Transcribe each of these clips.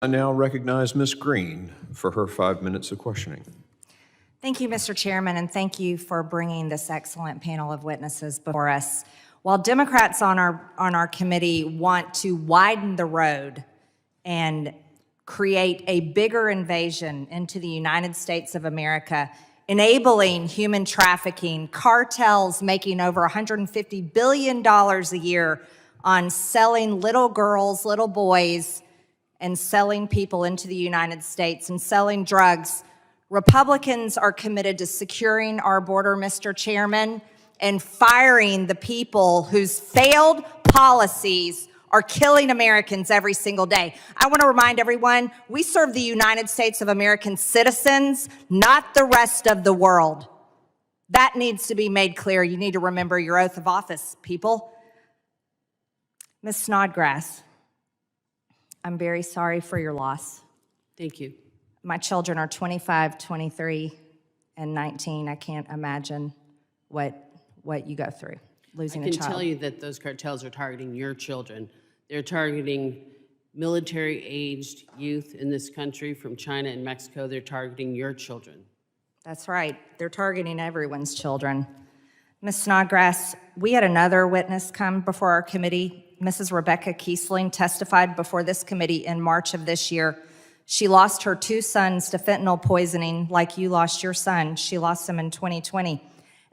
I now recognize Ms. Greene for her 5 minutes of questioning. Thank you, Mr. Chairman, and thank you for bringing this excellent panel of witnesses before us. While Democrats on our committee want to widen the road and create a bigger invasion into the United States of America, enabling human trafficking, cartels making over $150 billion a year on selling little girls, little boys, and selling people into the United States and selling drugs, Republicans are committed to securing our border, Mr. Chairman, and firing the people whose failed policies are killing Americans every single day. I want to remind everyone, we serve the United States of American citizens, not the rest of the world. That needs to be made clear. You need to remember your oath of office, people. Ms. Snodgrass, I'm very sorry for your loss. Thank you. My children are 25, 23, and 19. I can't imagine what you go through, losing a child. I can tell you that those cartels are targeting your children. They're targeting military-aged youth in this country from China and Mexico. They're targeting your children. That's right. They're targeting everyone's children. Ms. Snodgrass, we had another witness come before our committee. Mrs. Rebecca Kiesling testified before this committee in March of this year. She lost her 2 sons to fentanyl poisoning like you lost your son. She lost them in 2020.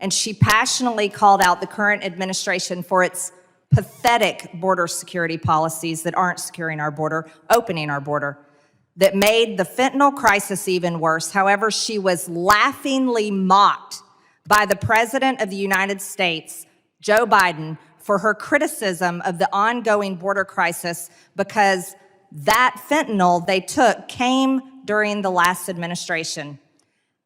And she passionately called out the current administration for its pathetic border security policies that aren't securing our border, opening our border, that made the fentanyl crisis even worse. However, she was laughingly mocked by the President of the United States, Joe Biden, for her criticism of the ongoing border crisis because that fentanyl they took came during the last administration.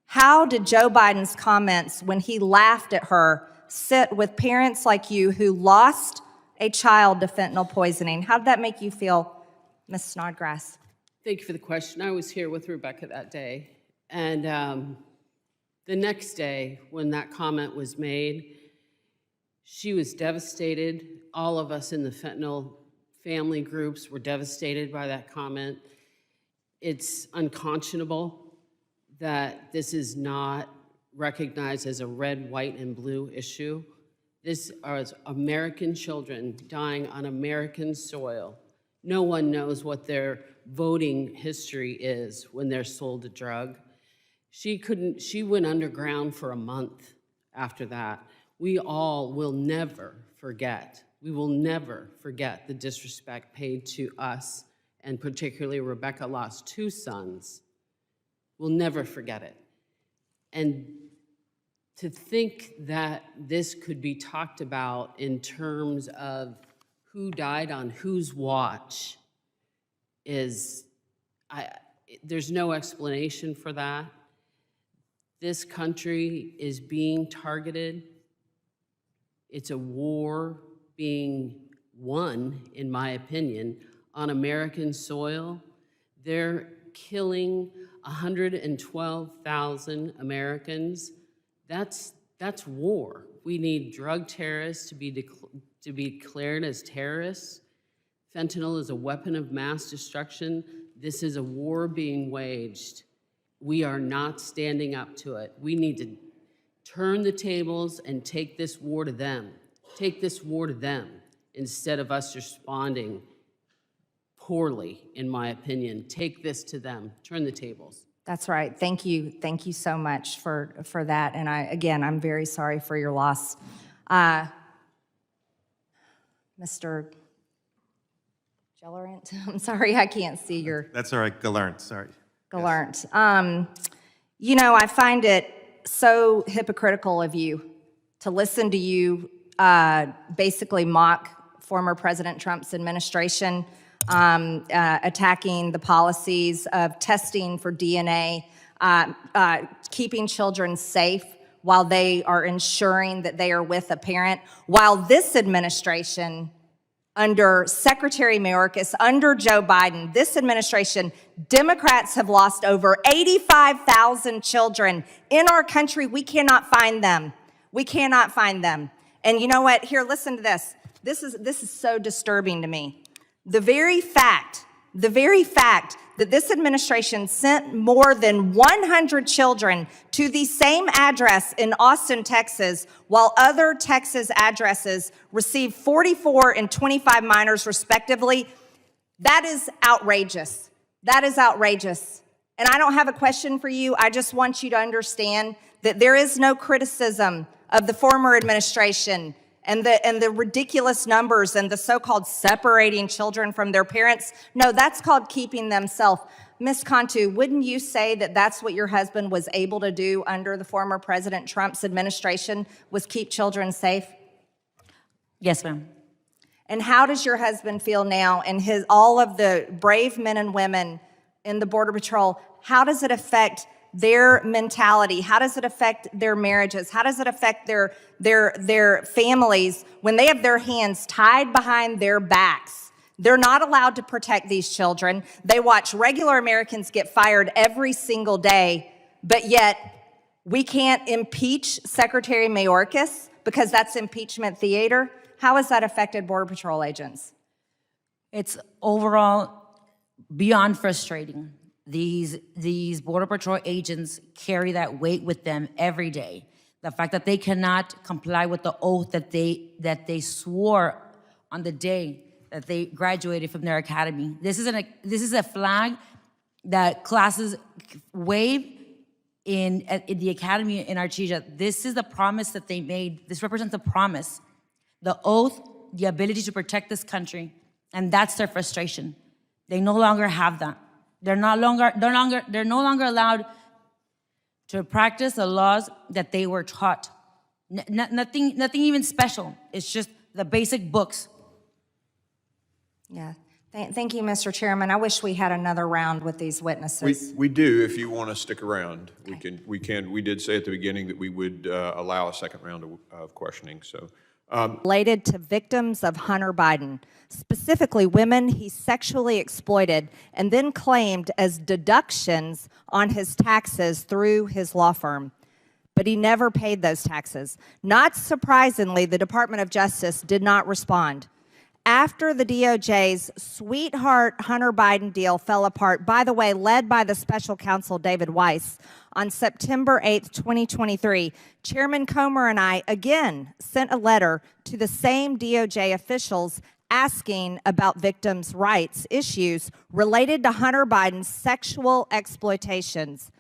How did Joe Biden's comments when he laughed at her sit with parents like you who lost a child to fentanyl poisoning? How did that make you feel, Ms. Snodgrass? Thank you for the question. I was here with Rebecca that day. And the next day, when that comment was made, she was devastated. All of us in the fentanyl family groups were devastated by that comment. It's unconscionable that this is not recognized as a red, white, and blue issue. This is American children dying on American soil. No one knows what their voting history is when they're sold a drug. She went underground for a month after that. We all will never forget. We will never forget the disrespect paid to us, and particularly Rebecca lost 2 sons. We'll never forget it. And to think that this could be talked about in terms of who died on whose watch is, there's no explanation for that. This country is being targeted. It's a war being won, in my opinion, on American soil. They're killing 112,000 Americans. That's war. We need drug terrorists to be declared as terrorists. Fentanyl is a weapon of mass destruction. This is a war being waged. We are not standing up to it. We need to turn the tables and take this war to them. Take this war to them instead of us responding poorly, in my opinion. Take this to them. Turn the tables. That's right. Thank you. Thank you so much for that. And I'm very sorry for your loss. Mr. Gellerant, I'm sorry, I can't see your... That's all right, Gallant, sorry. Gallant. Yes. You know, I find it so hypocritical of you to listen to you basically mock former President Trump's administration, attacking the policies of testing for DNA, keeping children safe while they are ensuring that they are with a parent, while this administration, under Secretary Mayorkas, under Joe Biden, this administration, Democrats have lost over 85,000 children in our country. We cannot find them. We cannot find them. And you know what? Here, listen to this. This is so disturbing to me. The very fact the very fact that this administration sent more than 100 children to the same address in Austin, Texas, while other Texas addresses received 44 and 25 minors respectively, that is outrageous. That is outrageous. And I don't have a question for you. I just want you to understand that there is no criticism of the former administration and the ridiculous numbers and the so-called separating children from their parents. No, that's called keeping them safe. Ms. Cantu, wouldn't you say that that's what your husband was able to do under the former President Trump's administration, was keep children safe? Yes, ma'am. And how does your husband feel now, and all of the brave men and women in the Border Patrol? How does it affect their mentality? How does it affect their marriages? How does it affect their families when they have their hands tied behind their backs? They're not allowed to protect these children. They watch regular Americans get fired every single day, but yet we can't impeach Secretary Mayorkas because that's impeachment theater. How has that affected Border Patrol agents? It's overall beyond frustrating. These Border Patrol agents carry that weight with them every day. The fact that they cannot comply with the oath that they swore on the day that they graduated from their academy. This is a flag that classes wave in the academy in Artesia. This is the promise that they made. This represents a promise, the oath, the ability to protect this country, and that's their frustration. They no longer have that. They're no longer allowed to practice the laws that they were taught. Nothing even special. It's just the basic books. Yeah. Thank you, Mr. Chairman. I wish we had another round with these witnesses. We do, if you want to stick around. Okay. We did say at the beginning that we would allow a second round of questioning, so. Related to victims of Hunter Biden, specifically women he sexually exploited and then claimed as deductions on his taxes through his law firm. But he never paid those taxes. Not surprisingly, the Department of Justice did not respond. After the DOJ's sweetheart Hunter Biden deal fell apart, by the way, led by the special counsel David Weiss, on September 8th, 2023, Chairman Comer and I again sent a letter to the same DOJ officials asking about victims' rights issues related to Hunter Biden's sexual exploitations.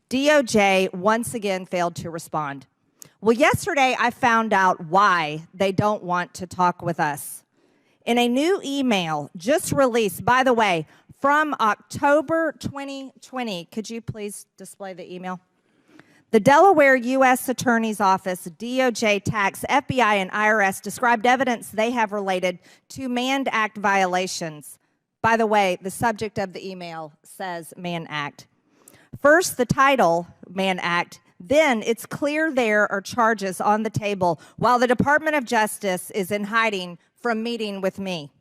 DOJ once again failed to respond. Well, yesterday I found out why they don't want to talk with us. In a new email just released, by the way, from October 2020, could you please display the email? The Delaware U.S. Attorney's Office, DOJ, Tax, FBI, and IRS described evidence they have related to Mann Act violations. By the way, the subject of the email says Mann Act. First, the title, Mann Act. Then it's clear there are charges on the table while the Department of Justice is in hiding from meeting with me.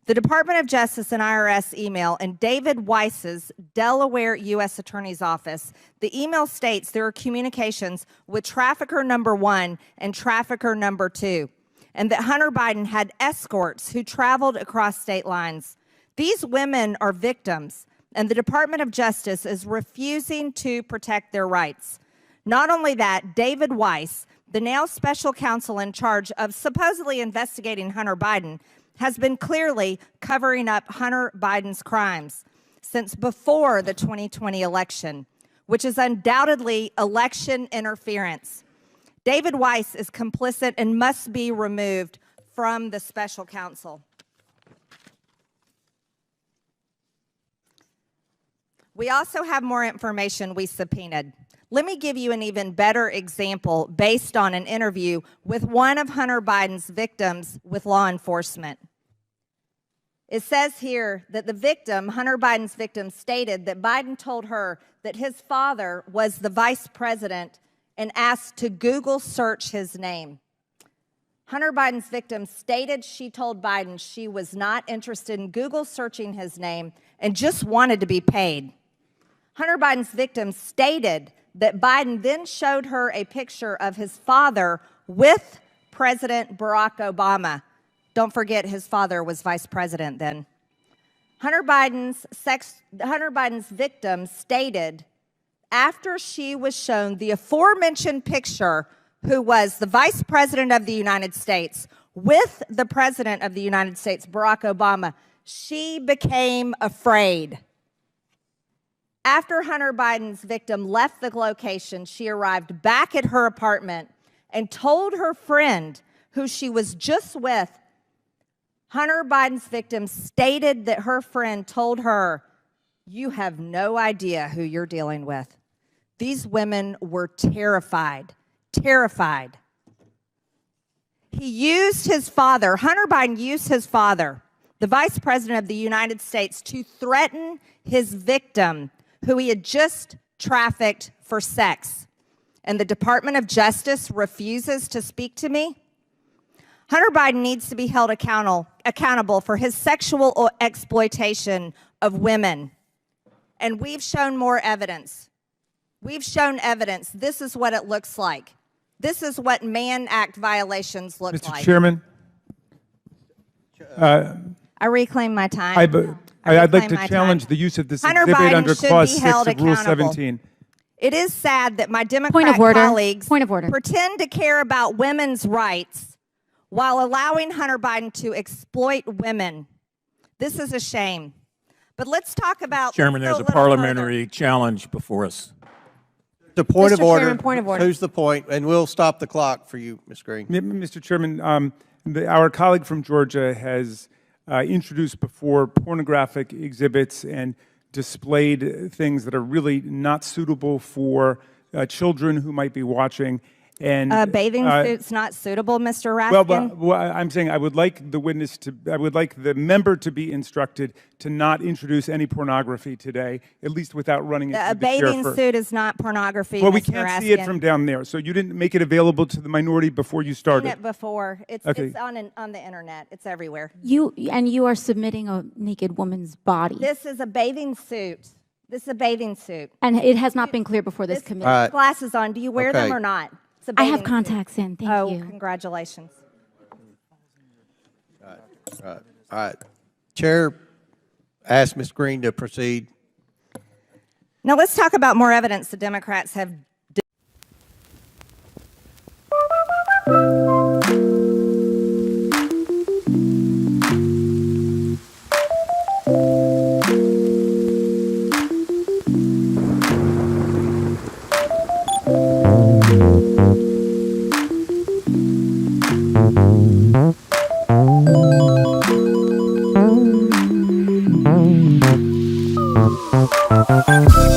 The Department of Justice and IRS email and David Weiss's Delaware U.S. Attorney's Office, the email states there are communications with trafficker number 1 and trafficker number 2, and that Hunter Biden had escorts who traveled across state lines. These women are victims, and the Department of Justice is refusing to protect their rights. Not only that, David Weiss, the now special counsel in charge of supposedly investigating Hunter Biden, has been clearly covering up Hunter Biden's crimes since before the 2020 election, which is undoubtedly election interference. David Weiss is complicit and must be removed from the special counsel. We also have more information we subpoenaed. Let me give you an even better example based on an interview with one of Hunter Biden's victims with law enforcement. It says here that the victim, Hunter Biden's victim, stated that Biden told her that his father was the vice president and asked to Google search his name. Hunter Biden's victim stated she told Biden she was not interested in Google searching his name and just wanted to be paid. Hunter Biden's victim stated that Biden then showed her a picture of his father with President Barack Obama. Don't forget his father was vice president then. Hunter Biden's victim stated after she was shown the aforementioned picture, who was the Vice President of the United States with the President of the United States, Barack Obama, she became afraid. After Hunter Biden's victim left the location, she arrived back at her apartment and told her friend, who she was just with, Hunter Biden's victim stated that her friend told her, "You have no idea who you're dealing with." These women were terrified, terrified. He used his father, Hunter Biden used his father, the Vice President of the United States, to threaten his victim, who he had just trafficked for sex. And the Department of Justice refuses to speak to me? Hunter Biden needs to be held accountable for his sexual exploitation of women. And we've shown more evidence. We've shown evidence. This is what it looks like. This is what Mann Act violations look like. Mr. Chairman, I reclaim my time. I'd like to my challenge time. the use of this Hunter exhibit Biden under should Clause be 6 held of Rule accountable. 17. It is sad that my Point Democrat of order. colleagues Point of order. pretend to care about women's rights while allowing Hunter Biden to exploit women. This is a shame. But let's talk about... Chairman, let's there's go a little parliamentary challenge before us. The point of Mr. order. Chairman, point of order. Who's the point? And we'll stop the clock for you, Ms. Greene. Mr. Chairman, our colleague from Georgia has introduced before pornographic exhibits and displayed things that are really not suitable for children who might be watching. And bathing suit's not suitable, Mr. Well, Raskin? I'm saying I would like the member to be instructed to not introduce any pornography today, at least without running it A through the chair bathing first. suit is not pornography, Well, we Mr. can't see it Raskin. from down there, so you didn't make it available to the minority before you Seen started. it before. It's Okay. on the internet. It's everywhere. You are submitting a naked woman's body, This is a bathing suit. This is a bathing suit. and it has not been cleared before this committee. right. Glasses on. Do you wear them Okay. or not? It's a I have bathing suit. contacts in. Thank Oh, you. congratulations. All right. Chair, ask Ms. Greene to proceed. Now let's talk about more evidence the Democrats have. Thank you.